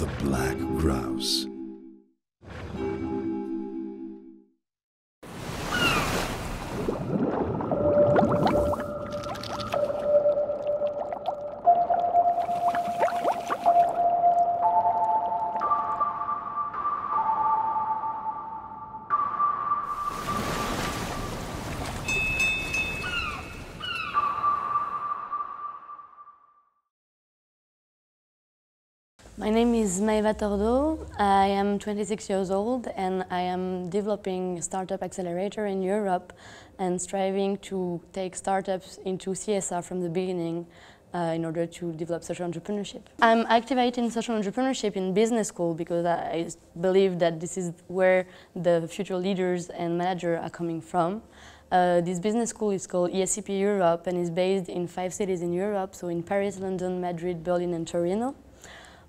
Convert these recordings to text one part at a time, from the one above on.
the black grouse. My name is Maeva Tordo. I am 26 years old and I am developing a startup accelerator in Europe and striving to take startups into CSR from the beginning in order to develop social entrepreneurship. I'm activating social entrepreneurship in business school because I believe that this is where the future leaders and managers are coming from. This business school is called ESCP Europe and is based in 5 cities in Europe, so in Paris, London, Madrid, Berlin and Torino.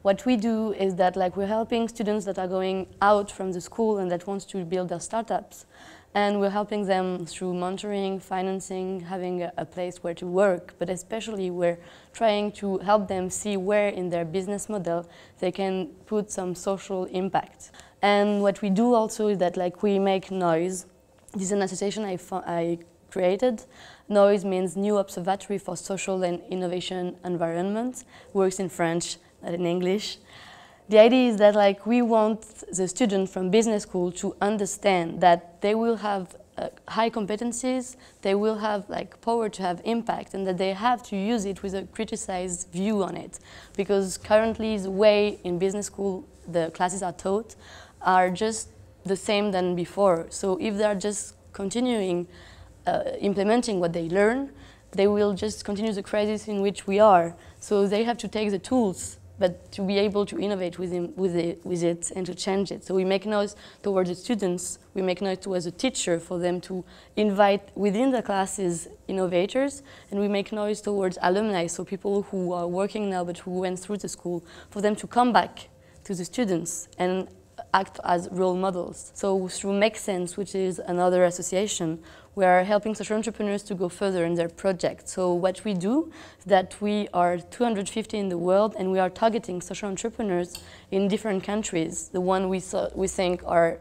What we do is that we're helping students that are going out from the school and that want to build their startups. And we're helping them through mentoring, financing, having a place where to work, but especially we're trying to help them see where in their business model they can put some social impact. And what we do also is that we make Noise. This is an association I created. Noise means New Observatory for Social and Innovation Environment, works in French, not in English. The idea is that we want the student from business school to understand that they will have high competencies, they will have power to have impact, and that they have to use it with a criticized view on it. Because currently the way in business school the classes are taught are just the same than before. So if they are just continuing implementing what they learn, they will just continue the crisis in which we are. So they have to take the tools, but to be able to innovate with it and to change it. So we make noise towards the students, we make noise towards the teacher for them to invite within the classes innovators, and we make noise towards alumni, so people who are working now but who went through the school, for them to come back to the students and act as role models. So through MakeSense, which is another association, we are helping social entrepreneurs to go further in their project. So what we do is that we are 250 in the world and we are targeting social entrepreneurs in different countries, the one we think are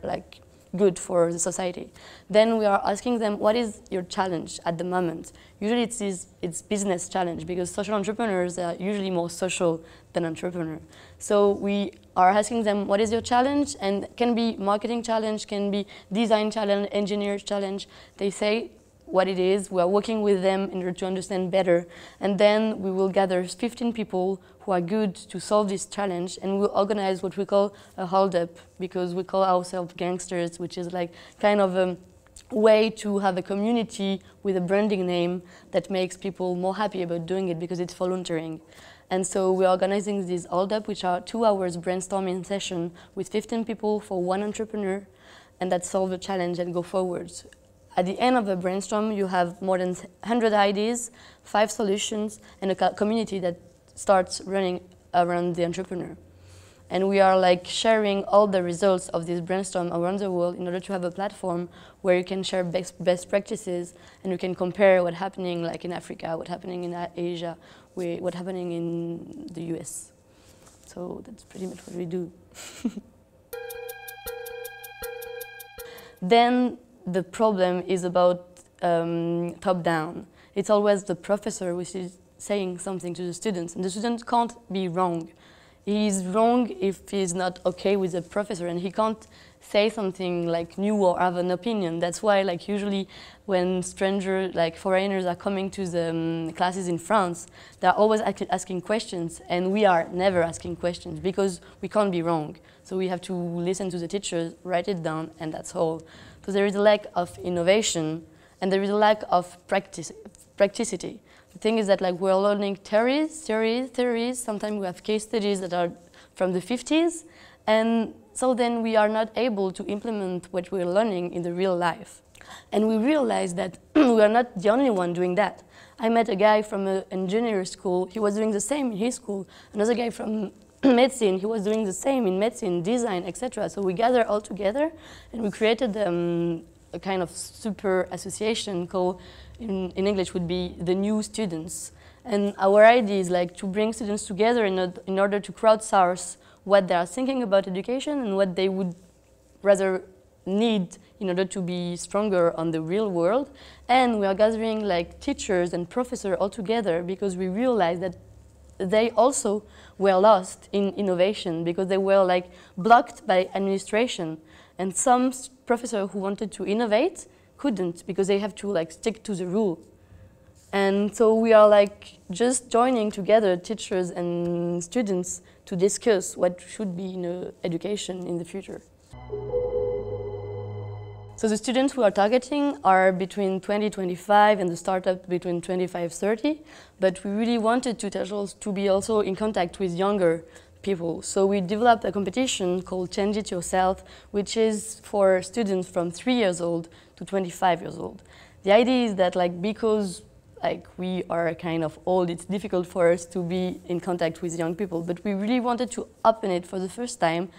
good for the society. Then we are asking them, what is your challenge at the moment? Usually it's business challenge because social entrepreneurs are usually more social than entrepreneur. So we are asking them, what is your challenge? And it can be marketing challenge, can be design challenge, engineer challenge. They say what it is. We are working with them in order to understand better. And then we will gather 15 people who are good to solve this challenge, and we'll organize what we call a hold-up, because we call ourselves Gangsters, which is kind of a way to have a community with a branding name that makes people more happy about doing it because it's volunteering. And so we're organizing these hold-up, which are 2 hours brainstorming session with 15 people for one entrepreneur, and that solve the challenge and go forwards. At the end of the brainstorm, you have more than 100 ideas, 5 solutions, and a community that starts running around the entrepreneur. And we are sharing all the results of this brainstorm around the world in order to have a platform where you can share best practices and you can compare what's happening in Africa, what's happening in Asia, what's happening in the US. So that's pretty much what we do. Then the problem is about top-down. It's always the professor which is saying something to the students, and the student can't be wrong. He's wrong if he's not okay with the professor, and he can't say something new or have an opinion. That's why usually when strangers, foreigners are coming to the classes in France, they're always asking questions, and we are never asking questions because we can't be wrong. So we have to listen to the teachers, write it down, and that's all. So there is a lack of innovation, and there is a lack of practicity. The thing is that we're learning theories. Sometimes we have case studies that are from the 50s, and so then we are not able to implement what we're learning in the real life. And we realize that we are not the only one doing that. I met a guy from an engineering school, he was doing the same in his school. Another guy from medicine, he was doing the same in medicine, design, etc. So we gathered all together and we created a kind of super association called, in English would be the New Students. And our idea is to bring students together in order to crowdsource what they are thinking about education and what they would rather need in order to be stronger on the real world. And we are gathering like teachers and professors all together because we realize that they also were lost in innovation because they were like blocked by administration. And some professors who wanted to innovate couldn't because they have to like stick to the rule. And so we are like just joining together teachers and students to discuss what should be in education in the future. So the students we are targeting are between 20-25 and the startup between 25-30, but we really wanted to be also in contact with younger people. So we developed a competition called Change It Yourself, which is for students from 3 years old to 25 years old. The idea is that like because like we are kind of old, it's difficult for us to be in contact with young people, but we really wanted to open it for the first time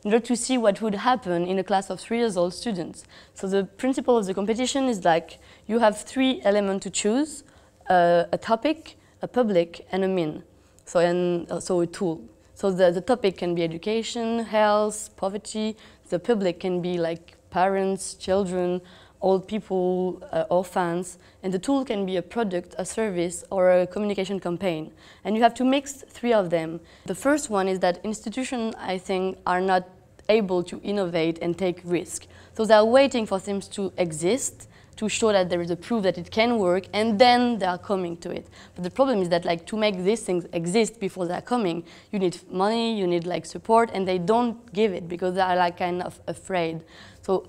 in order to see what would happen in a class of 3 years old students. So the principle of the competition is like you have 3 elements to choose, a topic, a public, and a mean, so a tool. So the topic can be education, health, poverty. The public can be like parents, children, old people, orphans, and the tool can be a product, a service, or a communication campaign. And you have to mix 3 of them. The first one is that institutions, I think, are not able to innovate and take risk. So they are waiting for things to exist, to show that there is a proof that it can work, and then they are coming to it. But the problem is that like to make these things exist before they are coming, you need money, you need like support, and they don't give it because they are like kind of afraid. So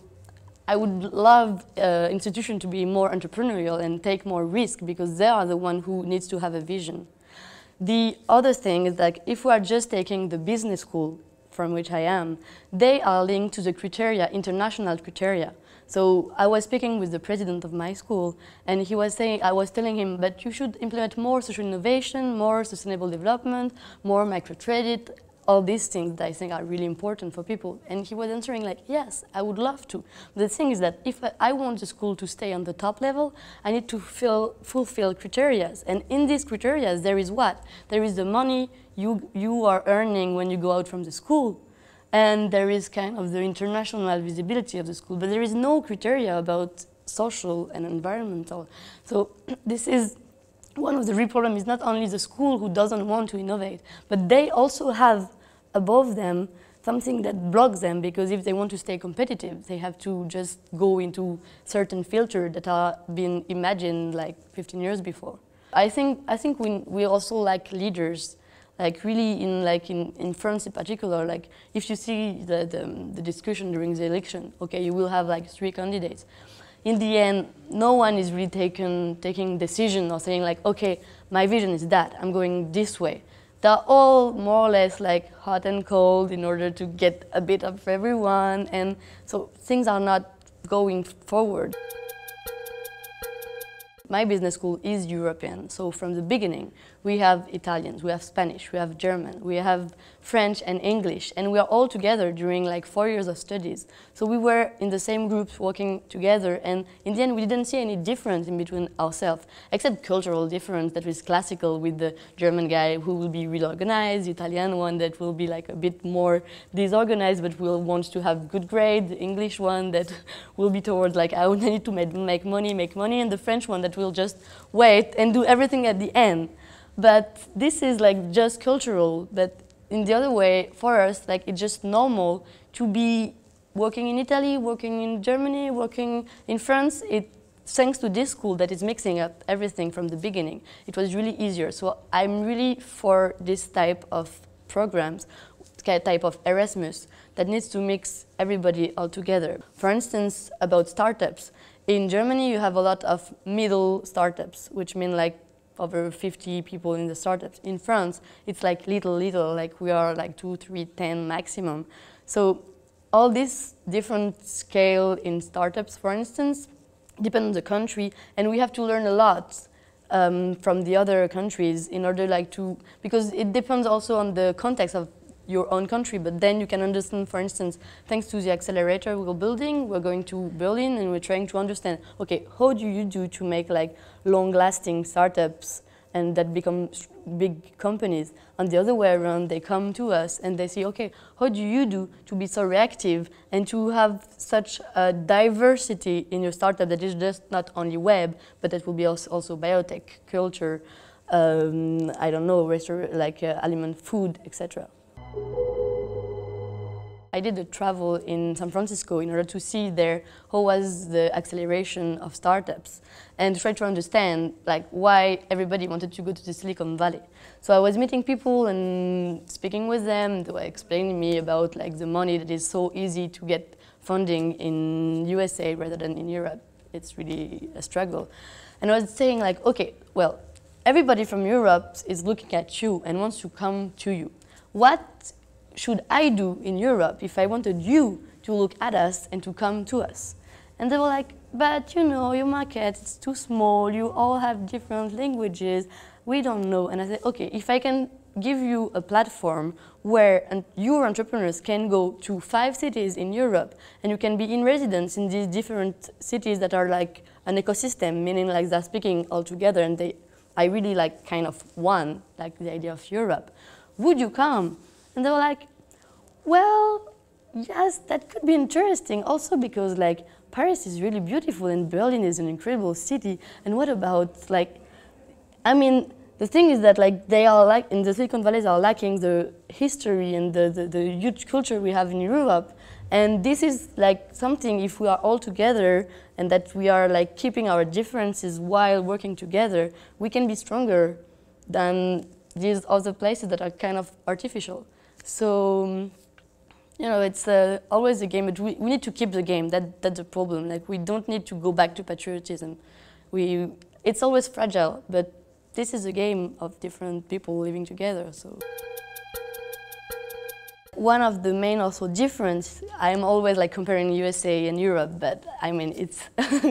I would love institutions to be more entrepreneurial and take more risk because they are the one who needs to have a vision. The other thing is like if we are just taking the business school from which I am, they are linked to the criteria, international criteria. So I was speaking with the president of my school and he was saying, I was telling him, but you should implement more social innovation, more sustainable development, more microcredit, all these things that I think are really important for people. And he was answering like, yes, I would love to. But the thing is that if I want the school to stay on the top level, I need to fulfill criteria. And in these criteria, there is what? There is the money you are earning when you go out from the school. And there is kind of the international visibility of the school. But there is no criteria about social and environmental. So this is one of the real problems is not only the school who doesn't want to innovate, but they also have above them something that blocks them because if they want to stay competitive, they have to just go into certain filters that are being imagined like 15 years before. I think we also like leaders, like really in France in particular, like if you see the discussion during the election, okay, you will have like 3 candidates. In the end, no one is really taking decision or saying like, okay, my vision is that, I'm going this way. They're all more or less like hot and cold in order to get a bit of everyone, and so things are not going forward. My business school is European, so from the beginning we have Italians, we have Spanish, we have German, we have French and English, and we are all together during like 4 years of studies. So we were in the same groups working together, and in the end we didn't see any difference in between ourselves, except cultural difference that was classical with the German guy who will be real organized, the Italian one that will be like a bit more disorganized but will want to have good grades, the English one that will be towards like I need to make money, and the French one that will just wait and do everything at the end. But this is like just cultural, but in the other way, for us, like it's just normal to be working in Italy, working in Germany, working in France. Thanks to this school that is mixing up everything from the beginning, it was really easier. So I'm really for this type of programs, type of Erasmus, that needs to mix everybody all together. For instance, about startups. In Germany, you have a lot of middle startups, which mean like over 50 people in the startups. In France, it's like little, like we are like 2, 3, 10 maximum. So all this different scale in startups, for instance, depend on the country, and we have to learn a lot from the other countries in order like to, because it depends also on the context of your own country, but then you can understand, for instance, thanks to the accelerator we're building, we're going to Berlin and we're trying to understand, okay, how do you do to make like long-lasting startups and that become big companies. On the other way around, they come to us and they say, okay, how do you do to be so reactive and to have such a diversity in your startup that is just not only web, but that will be also biotech, culture, I don't know, like aliment, food, etc. I did a travel in San Francisco in order to see there how was the acceleration of startups and try to understand like why everybody wanted to go to the Silicon Valley. So I was meeting people and speaking with them. They were explaining me about like the money that is so easy to get funding in USA rather than in Europe. It's really a struggle. And I was saying like, okay, well, everybody from Europe is looking at you and wants to come to you. What should I do in Europe if I wanted you to look at us and to come to us? And they were like, but you know, your market is too small, you all have different languages, we don't know. And I said, okay, if I can give you a platform where your entrepreneurs can go to 5 cities in Europe and you can be in residence in these different cities that are like an ecosystem, meaning like they're speaking all together and I really like kind of won like the idea of Europe. Would you come? And they were like, well, yes, that could be interesting. Also because like Paris is really beautiful and Berlin is an incredible city. And what about like, I mean, the thing is that like they are like in the Silicon Valley are lacking the history and the huge culture we have in Europe. And this is like something if we are all together and that we are like keeping our differences while working together, we can be stronger than these other places that are kind of artificial. So, you know, it's always a game, but we need to keep the game. That's the problem. Like, we don't need to go back to patriotism. It's always fragile, but this is a game of different people living together. So, one of the main also difference, I'm always like comparing USA and Europe, but I mean it's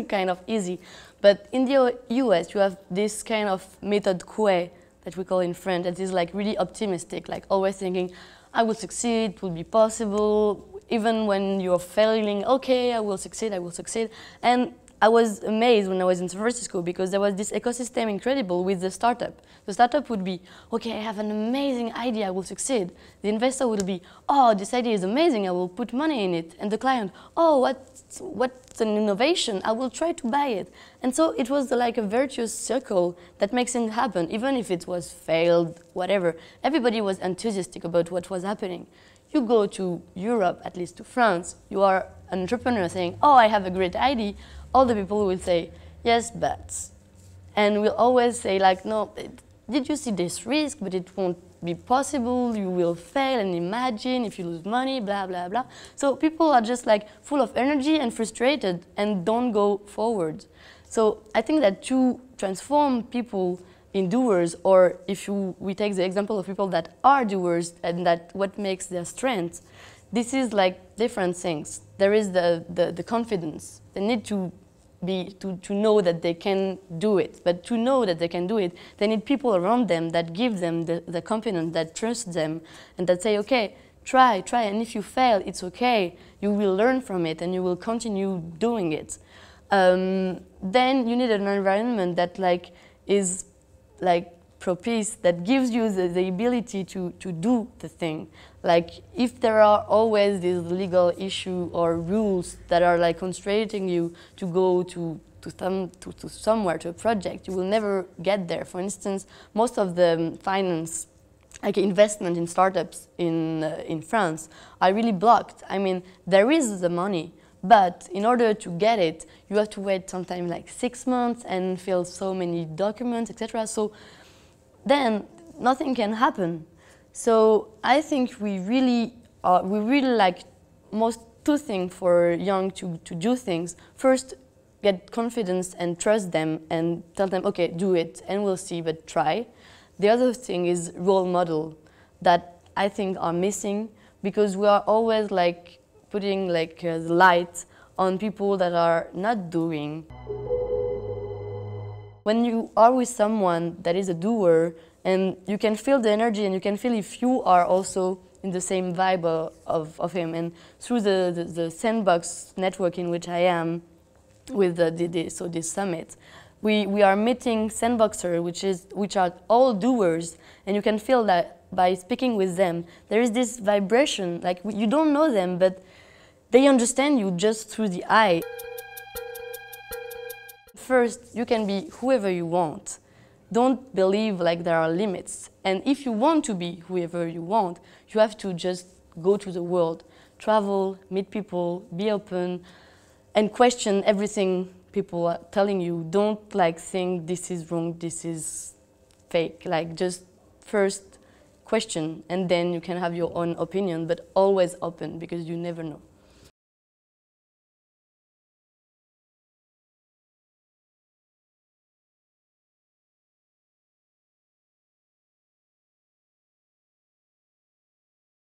kind of easy. But in the US, you have this kind of méthode coué that we call in French, that is like really optimistic, like always thinking, I will succeed, it will be possible, even when you're failing, okay, I will succeed, I will succeed. And I was amazed when I was in San Francisco because there was this ecosystem incredible with the startup. The startup would be, okay, I have an amazing idea, I will succeed. The investor would be, oh, this idea is amazing, I will put money in it. And the client, oh, what's an innovation, I will try to buy it. And so it was like a virtuous circle that makes things happen, even if it was failed, whatever. Everybody was enthusiastic about what was happening. You go to Europe, at least to France, you are an entrepreneur saying, oh, I have a great idea. All the people will say, yes, but. And we'll always say like, no, did you see this risk, but it won't be possible, you will fail, and imagine if you lose money, blah, blah, blah. So people are just like full of energy and frustrated and don't go forward. So I think that to transform people in doers, or if we take the example of people that are doers and that what makes their strength, this is like different things. There is the confidence. They need to know that they can do it. But to know that they can do it, they need people around them that give them the confidence, that trust them, and that say, okay, try, and if you fail, it's okay. You will learn from it and you will continue doing it. Then you need an environment that like is like propice, that gives you the ability to do the thing. Like if there are always these legal issues or rules that are like constraining you to go to somewhere, to a project, you will never get there. For instance, most of the finance, like investment in startups in France, are really blocked. I mean, there is the money, but in order to get it, you have to wait sometimes like 6 months and fill so many documents, etc. So then nothing can happen. So I think we really like two things for young to do things. First, get confidence and trust them and tell them, okay, do it and we'll see, but try. The other thing is role model that I think are missing because we are always like putting like the light on people that are not doing. When you are with someone that is a doer, and you can feel the energy and you can feel if you are also in the same vibe of him. And through the sandbox network in which I am with this summit, We are meeting sandboxers, which are all doers, and you can feel that by speaking with them, there is this vibration, like you don't know them, but they understand you just through the eye. First, you can be whoever you want. Don't believe like there are limits. And if you want to be whoever you want, you have to just go to the world, travel, meet people, be open, and question everything people are telling you. Don't like think this is wrong, this is fake. Like just first question, and then you can have your own opinion, but always open because you never know.